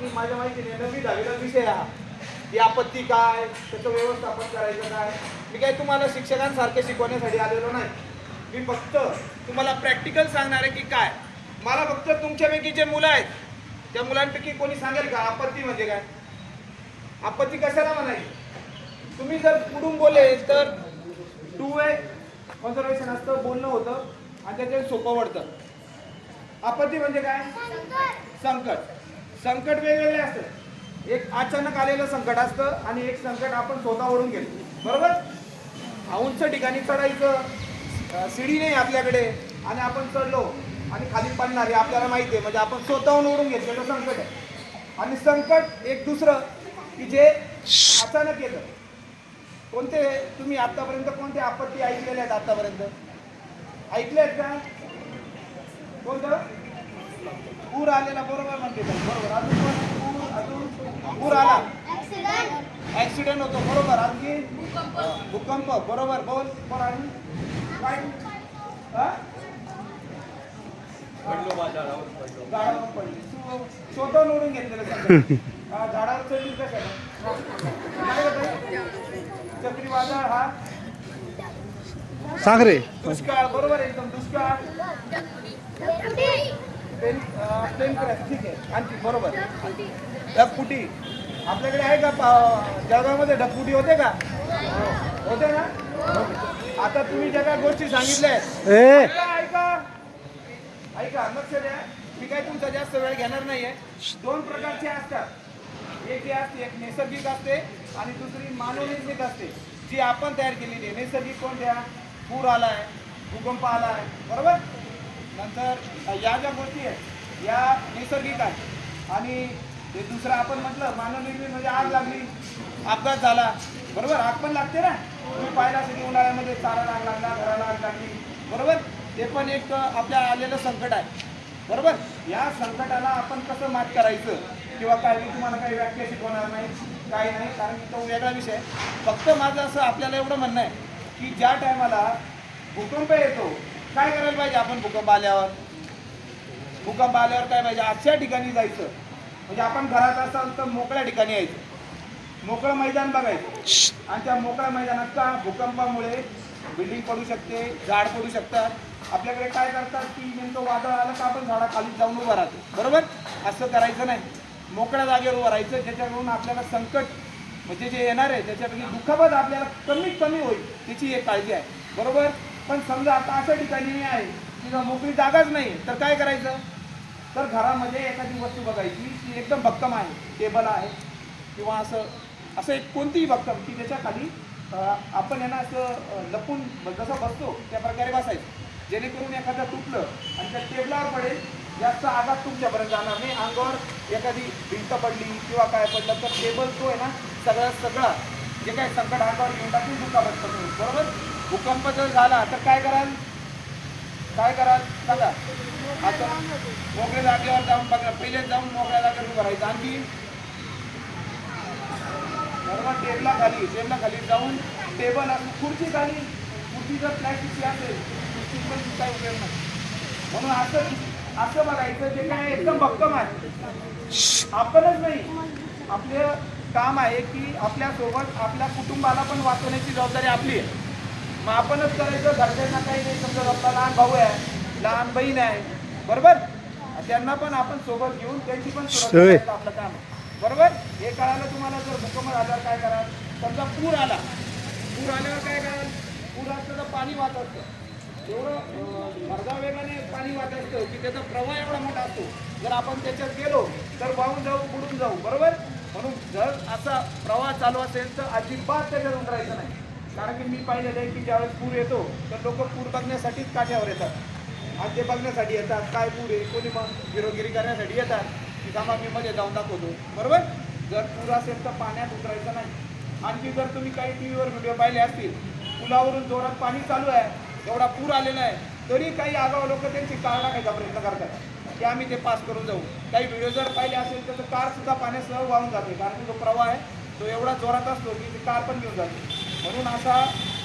की माझ्या माहितीने 9वी-10वीला विषय हा की आपत्ती काय, त्याचं व्यवस्थापन करायचं काय. मी काय तुम्हाला शिक्षकांसारखे शिकवण्यासाठी आलेलो नाही. मी फक्त तुम्हाला प्रॅक्टिकल सांगणार आहे की काय. मला फक्त तुमच्यापैकी जे मुलं आहेत त्या मुलांपैकी कोणी सांगेल का आपत्ती म्हणजे काय, आपत्ती कशाला म्हणायची. तुम्ही जर पुढून बोलले तर टू वे कॉन्झर्वेशन असतं, बोलणं होतं आणि त्याच्यात सोपं पडतं. आपत्ती म्हणजे काय, संकट. संकट वेगवेगळे असतं. एक अचानक आलेलं संकट असतं आणि एक संकट आपण स्वतः ओढून घेतो. बरोबर. उंच ठिकाणी चढायचं, सीडी नाही आपल्याकडे आणि आपण चढलो आणि खाली पडणार आहे आपल्याला माहिती आहे, म्हणजे आपण स्वतःहून ओढून घेतलेलं संकट आहे. आणि संकट एक दुसरं की जे अचानक येतं. कोणते तुम्ही आतापर्यंत कोणते आपत्ती ऐकलेले आहेत आतापर्यंत, ऐकले आहेत का. कोणतं, पूर आलेला, बरोबर म्हणते बरोबर. अजून पूर आला, ऍक्सिडेंट होतो, बरोबर. आणखी भूकंप, बरोबर. बोल बोल. आणि काय झाडावर पडली, स्वतः निवडून घेतलेलं झाडावर चढली कशाला. चक्रीवादळ हा सागरे, दुष्काळ, बरोबर एकदम. दुष्काळ, प्लेन क्रॅश, ठीक आहे. आणखी बरोबर ढगफुटी. आपल्याकडे आहे का जगामध्ये ढगफुटी होते का, होते ना. आता तुम्ही ज्या काय गोष्टी सांगितल्या आहेत, ऐका ऐका लक्ष द्या. मी काय तुमचा जास्त वेळ घेणार नाहीये. दोन प्रकारचे असतात. एक जे असते एक नैसर्गिक असते आणि दुसरी मानवनिर्मित असते, जी आपण तयार केलेली आहे. नैसर्गिक कोणत्या, पूर आलाय, भूकंप आलाय, बरोबर. नंतर या ज्या गोष्टी आहेत या नैसर्गिक आहेत आणि हे दुसरं आपण म्हटलं मानवनिर्मित म्हणजे आग लागली, अपघात झाला, बरोबर. आग पण लागते ना. तुम्ही पाहिला असेल उन्हाळ्यामध्ये चाराला आग लागला, घराला आग लागली, बरोबर. ते पण एक आपल्या आलेलं संकट आहे, बरोबर. या संकटाला आपण कसं मात करायचं किंवा काय, मी तुम्हाला काही व्याख्या शिकवणार नाही, काही नाही, कारण की तो वेगळा विषय आहे. फक्त माझं असं आपल्याला एवढं म्हणणं आहे की ज्या टायमाला भूकंप येतो काय करायला पाहिजे आपण. भूकंप आल्यावर काय पाहिजे, अशा ठिकाणी जायचं. म्हणजे आपण घरात असाल तर मोकळ्या ठिकाणी यायचं, मोकळं मैदान बघायचं. आणि त्या मोकळ्या मैदानात का भूकंपामुळे बिल्डिंग पडू शकते, झाड पडू शकतात. आपल्याकडे काय करतात की नेमकं वादळ आलं का आपण झाडाखाली जाऊन उभं राहतो, बरोबर. असं करायचं नाही, मोकळ्या जागेवर उभं राहायचं, ज्याच्याकडून आपल्याला संकट म्हणजे जे येणार आहे त्याच्यापैकी दुःखापद आपल्याला कमीत कमी होईल, त्याची एक काळजी आहे, बरोबर. पण समजा आता अशा ठिकाणी मी आहे की मोकळी जागाच नाही, तर काय करायचं. तर घरामध्ये एखादी वस्तू बघायची की एकदम भक्कम आहे, टेबल आहे किंवा असं एक कोणतीही भक्कम की त्याच्या खाली आपण यांना असं लपून जसं बसतो त्या प्रकारे बसायचं, जेणेकरून एखादं तुटलं आणि त्या टेबलावर पडेल, जास्त आघात तुमच्यापर्यंत जाणार नाही. अंगावर एखादी भिंत पडली किंवा काय पडलं तर टेबल तो आहे ना सगळं जे काही संकट अंगावर घेऊन टाकून दुखापत पडतो, बरोबर. भूकंप जर झाला तर काय कराल सांगा. आता मोकळ्या जागेवर जाऊन बघा, पहिले जाऊन मोकळ्या जागेवर उभं राहायचं. आणखी बरोबर टेबला खाली जाऊन टेबल असं खुर्ची जर प्लॅस्टिकची असेल खुर्ची पण काय उपयोग नाही. म्हणून असं बघायचं जे काय एकदम भक्कम आहे. आपणच नाही, आपलं काम आहे की आपल्यासोबत आपल्या कुटुंबाला पण वाचवण्याची जबाबदारी आपली आहे. मग आपणच करायचं. घरच्यांना काही नाही, समजा आपला लहान भाऊ आहे, लहान बहीण आहे, बरोबर. त्यांना पण आपण सोबत घेऊन त्यांची पण सुरक्षा करायचं आपलं काम आहे, बरोबर. हे कळालं तुम्हाला. जर भूकंप आल्यावर काय कराल, समजा पूर आल्यावर काय कराल. पूर असतं तर पाणी वाहत असतं, एवढं भरधाव वेगाने पाणी वाहत असतं की त्याचा प्रवाह एवढा मोठा असतो. जर आपण त्याच्यात गेलो तर वाहून जाऊ, बुडून जाऊ, बरोबर. म्हणून जर असा प्रवाह चालू असेल तर अजिबात त्याच्यात उतरायचं नाही. कारण की मी पाहिलेलं आहे की ज्यावेळेस पूर येतो तर लोक पूर बघण्यासाठीच काठ्यावर येतात आणि ते बघण्यासाठी येतात काय पूर आहे, कोणी मग गिरोगिरी करण्यासाठी येतात की थांबा मी मध्ये जाऊन दाखवतो, बरोबर. जर पूर असेल तर पाण्यात उतरायचं नाही. आणखी जर तुम्ही काही टीव्हीवर व्हिडिओ पाहिले असतील, पुलावरून जोरात पाणी चालू आहे, एवढा पूर आलेला आहे, तरी काही आगाऊ लोक त्यांची कार टाकायचा प्रयत्न करतात की आम्ही ते पास करून जाऊ. काही व्हिडिओ जर पाहिले असेल तर कार सुद्धा पाण्यासह वाहून जाते, कारण की जो प्रवाह आहे तो एवढा जोरात असतो की ती कार पण घेऊन जाते. म्हणून असा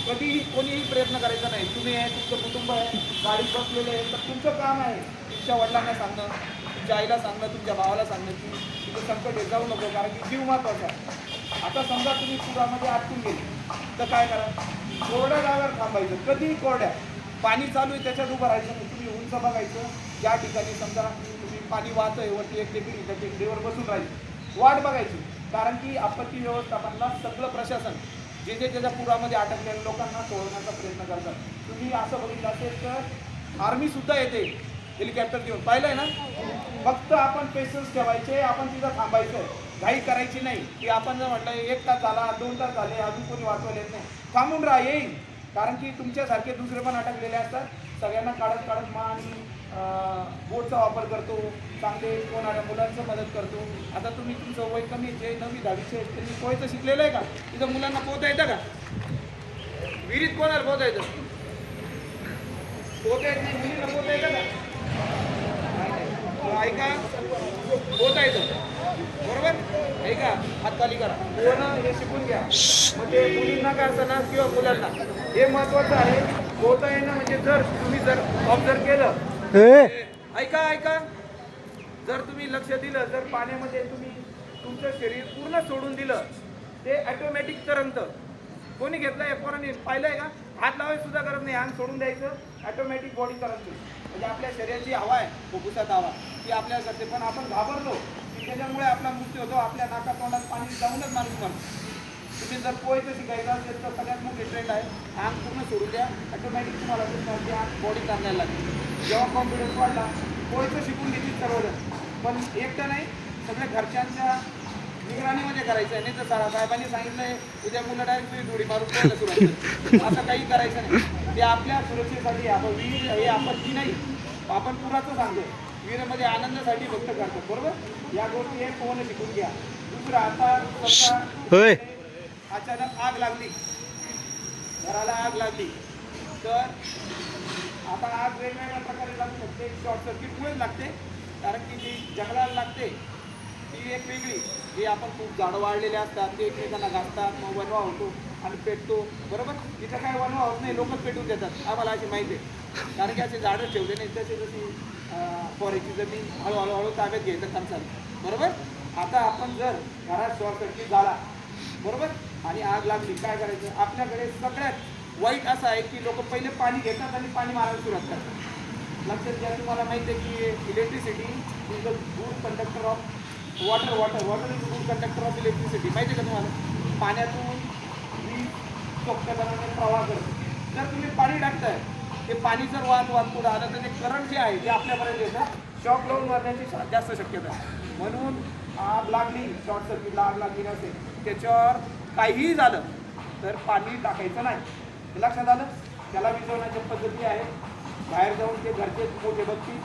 कधीही कोणीही प्रयत्न करायचा नाही. तुम्ही आहे, तुमचं कुटुंब आहे, गाडीत बसलेले आहे, तर तुमचं काम आहे तुमच्या वडिलांना सांगणं, तुमच्या आईला सांगणं, तुमच्या भावाला सांगणं की तिथं संकट येत जाऊ नको, कारण की जीव महत्त्वाचा आहे. आता समजा तुम्ही पुरामध्ये अटकून गेले तर काय करा, कोरड्या जागेवर थांबायचं. कधी कोरड्या, पाणी चालू आहे त्याच्यात उभं राहायचं नाही. तुम्ही उंच बघायचं, ज्या ठिकाणी समजा तुम्ही पाणी वाहतंय वरती एक टेकडी, त्या टेकडीवर बसून राहायचं, वाट बघायची. कारण की आपत्ती व्यवस्थापनाला सगळं प्रशासन जे त्याच्या पुरामध्ये अटकलेल्या लोकांना सोडवण्याचा प्रयत्न करतात. तुम्ही असं बघितलं असेल तर आर्मीसुद्धा येते हेलिकॉप्टर घेऊन, पाहिलंय ना. फक्त आपण पेशन्स ठेवायचे, आपण तिथं थांबायचं, घाई करायची नाही. की आपण जर म्हटलं 1 तास झाला, 2 तास झाले, अजून कोणी वाचवले नाही, थांबून राहा, येईल. कारण की तुमच्यासारखे दुसरे पण अटकलेले असतात. सगळ्यांना काढत काढत आणि बोटचा वापर करतो, चांगले कोणाला मुलांचं मदत करतो. आता तुम्ही तुमचं वय कमी, जे 9वी 10वीचे आहेत त्यांनी पोहायचं शिकलेलं आहे का? तिथं मुलांना पोहता येतं का? विहिरीत कोणाला पोहता येतं? पोहता येत नाही, मुलींना पोहता येतं का? ऐका, पोहता येतं, बरोबर? ऐका, हात खाली करा, पोहणं हे शिकून घ्या. म्हणजे मुलींना का असताना किंवा मुलांना हे महत्वाचं आहे. पोहता येणं म्हणजे जर तुम्ही ऑब्झर्व केलं, ऐका ऐका, जर तुम्ही लक्ष दिलं, जर पाण्यामध्ये तुम्ही तुमचं शरीर पूर्ण सोडून दिलं, ते ॲटोमॅटिक तरंगतं. कोणी घेतलं आहे पोरांनी, पाहिलंय का? हात लावायला सुद्धा करत नाही, अंग सोडून द्यायचं, ॲटोमॅटिक बॉडी तरंगते. म्हणजे आपल्या शरीराची हवा आहे, फुफ्फुसात हवा, ती आपल्याला करते. पण आपण घाबरलो की त्याच्यामुळे आपला मृत्यू होतो, आपल्या नाका तोंडात पाणी जाऊनच माणूस मरतो. तुम्ही जर पोहायचं शिकायचं असेल तर सगळ्यात मोठी ट्रेंड आहे, अंग पूर्ण सोडून द्या, ॲटोमॅटिक तुम्हाला अंग बॉडी ताणायला लागते. जेव्हा कॉन्फिडन्स वाढला, पोहायचं शिकून घेतील सर्वजण. पण एकटं नाही, सगळ्या घरच्यांच्या निगराणीमध्ये करायचं आहे. नाही तर साहेबांनी सांगितलंय उद्या मुलं डायरेक्ट तुम्ही डोळी मारून पोहायला सुरुवात करतो, असं काही करायचं नाही. ते आपल्या सुरक्षेसाठी. आपण विहीर हे आपत्ती नाही, आपण पुराचं सांगतो, विहिरीमध्ये आनंदासाठी फक्त करतो, बरोबर? या गोष्टी हे पोहणं शिकून घ्या. दुसरं, आता समजा अचानक आग लागली, घराला आग लागली, तर आता आग वेगवेगळ्या प्रकारे लागू शकते. शॉर्ट सर्किटमुळेच लागते, कारण की जी जंगलाला लागते ती एक वेगळी, जी आपण खूप झाडं वाढलेले असतात, ते एकमेकांना घासतात, मग वनवा होतो आणि पेटतो, बरोबर? तिथं काय वनवा होत नाही, लोकच पेटून देतात, आम्हाला अशी माहिती आहे. कारण की असे झाडं ठेवले नाही, तसे जशी फॉरेस्टची जमीन हळूहळू ताब्यात घ्यायचं काम चालू, बरोबर? आता आपण जर घरात शॉर्ट सर्किट झाला, बरोबर, आणि आग लागली, काय करायचं? आपल्याकडे सगळ्यात वाईट असं आहे की लोक पहिले पाणी घेतात आणि पाणी मारायला सुरुवात करतात. लक्षात घ्या, तुम्हाला माहिती आहे की electricity is the good conductor of water is good conductor of electricity. माहिती आहे का तुम्हाला? पाण्यातून वीज चोखपणाने प्रवाह करतो. जर तुम्ही पाणी टाकताय, ते पाणी जर वाहत पुढे आलं तर ते करंट जे आहे ते आपल्यापर्यंत येतं, शॉक लावून मारण्याची जास्त शक्यता आहे. म्हणून आग लागली, शॉर्ट सर्किटला आग लागली नसेल, त्याच्यावर काहीही झालं तर पाणी टाकायचं नाही. लक्षात आलं? त्याला विझवण्याच्या पद्धती आहेत. बाहेर जाऊन ते घरचे मोठे बघतील,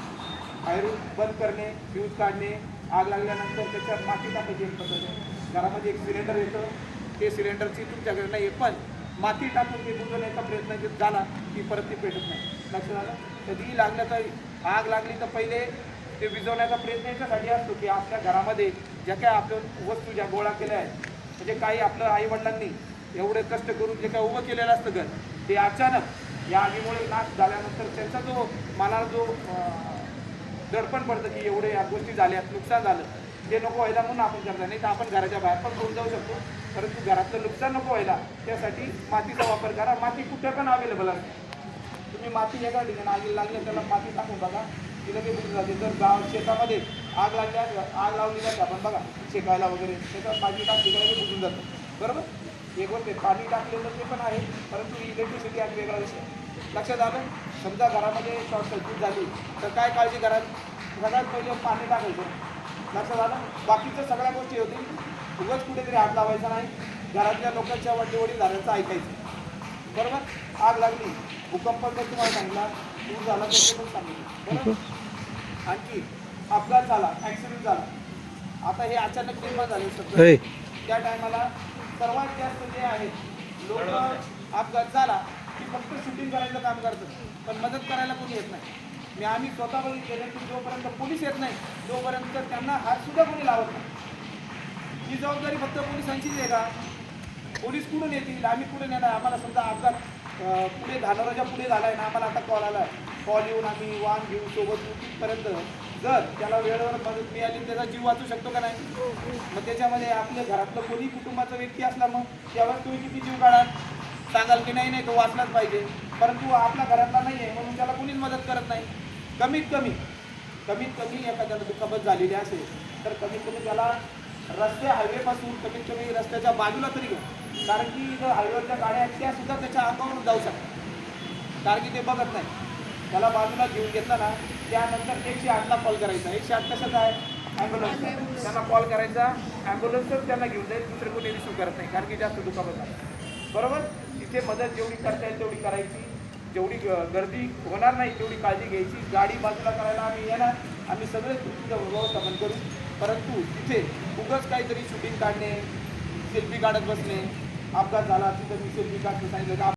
बाहेरून बंद करणे, फ्यूज काढणे, आग लागल्यानंतर त्याच्यात माती टाकायची एक पद्धत आहे. घरामध्ये एक सिलेंडर येतं, ते सिलेंडरची तुमच्याकडे नाही, पण माती टाकून ते बुजवण्याचा प्रयत्न झाला की परत ती पेटत नाही. लक्षात आलं? कधीही लागलं तर, आग लागली तर पहिले ते विझवण्याचा प्रयत्न याच्यासाठी असतो की आपल्या घरामध्ये ज्या काय आपल्या वस्तू ज्या गोळा केल्या आहेत, म्हणजे काही आपलं आईवडिलांनी एवढे कष्ट करून जे काय उभं केलेलं असतं घर, ते अचानक या आगीमुळे नाश झाल्यानंतर त्यांचा जो मनाला जो दडपण पडतं की एवढे या गोष्टी झाल्यात, नुकसान झालं, ते नको व्हायला म्हणून आपण करता. नाही तर आपण घराच्या बाहेर पण घेऊन जाऊ शकतो, परंतु घरातलं नुकसान नको व्हायला त्यासाठी मातीचा वापर करा. माती कुठे पण अवेलेबल असते. तुम्ही माती एका ठिकाणी आगी लागली त्याला माती टाकून बघा, ती लगेच बुजून जाते. जर गाव शेतामध्ये आग लावली जाते, आपण बघा शेकायला वगैरे, त्याच्यात माती टाकली तर लगेच बुजून जातं, बरोबर? एक गोष्ट पाणी टाकलेलं ते पण आहे, परंतु इलेक्ट्रिसिटी एक वेगळा विषय. लक्षात आलं? समजा घरामध्ये शॉर्ट सर्किट झाली तर काय काळजी करा? सगळ्यात पहिले पाणी टाकायचं. लक्षात आलं? बाकीच्या सगळ्या गोष्टी होतील, उगाच कुठेतरी हात लावायचा नाही, घरातल्या लोकांच्या वडील झाल्याचं ऐकायचं, बरोबर? आग लागली, भूकंप जर तुम्हाला सांगितला, पूर झाला तर पण सांगितलं, बरोबर? आणखी अपघात झाला, ॲक्सिडेंट झाला, आता हे अचानक निर्माण झाले सगळं, त्या टायमाला सर्वात जास्त जे आहेत लोक अपघात झाला की फक्त शूटिंग करायचं काम करतात, पण मदत करायला कोणी येत नाही. आम्ही स्वतः बघितलेलं की जोपर्यंत पोलीस येत नाही तोपर्यंत त्यांना हातसुद्धा कोणी लावत नाही. ही जबाबदारी फक्त पोलिसांचीच आहे का? पोलीस कुठून येतील, आम्ही कुठून येणार? आम्हाला समजा अपघात पुढे धानोराच्या पुढे झाला आहे ना, आम्हाला आता कॉल आला, कॉल येऊन आम्ही वाहन घेऊन सोबत तिथपर्यंत जर त्याला वेळेवर मदत मिळाली त्याचा जीव वाचू शकतो का नाही? मग त्याच्यामध्ये आपल्या घरातलं कोणी कुटुंबाचा व्यक्ती असला मग त्यावर तुम्ही किती जीव काढाल? सांगाल की नाही नाही तो वाचलाच पाहिजे, परंतु आपल्या घरातला नाही आहे म्हणून त्याला कोणीच मदत करत नाही. कमीत कमी एखाद्याला दुखापत झालेली असेल तर कमीत कमी त्याला हायवेपासून कमीत कमी रस्त्याच्या बाजूला तरी घ्या. कारण की जर हायवेवरच्या गाड्या आहेत त्या सुद्धा त्याच्या अंगावरून जाऊ शकतात, कारण की ते बघत नाही. त्याला बाजूला घेऊन घेतला ना, त्यानंतर 108ला कॉल करायचा. 108 कशाचा आहे? ॲम्ब्युलन्स. त्यांना कॉल करायचा, ॲम्ब्युलन्सच त्यांना घेऊन जाईल, दुसरे कोणी रिसिव्ह करत नाही, कारण की जास्त दुखापत आहे. बरोबर. तिथे मदत जेवढी करता येईल तेवढी करायची, जेवढी गर्दी होणार नाही तेवढी काळजी घ्यायची. गाडी बाजूला करायला आम्ही येणार, आम्ही सगळे तुमचं व्यवस्थापन करू, परंतु तिथे उगाच काहीतरी शूटिंग काढणे, सेल्फी काढत बसणे, अपघात झाला तिथं मी सेल्फी काढतो सांगितलं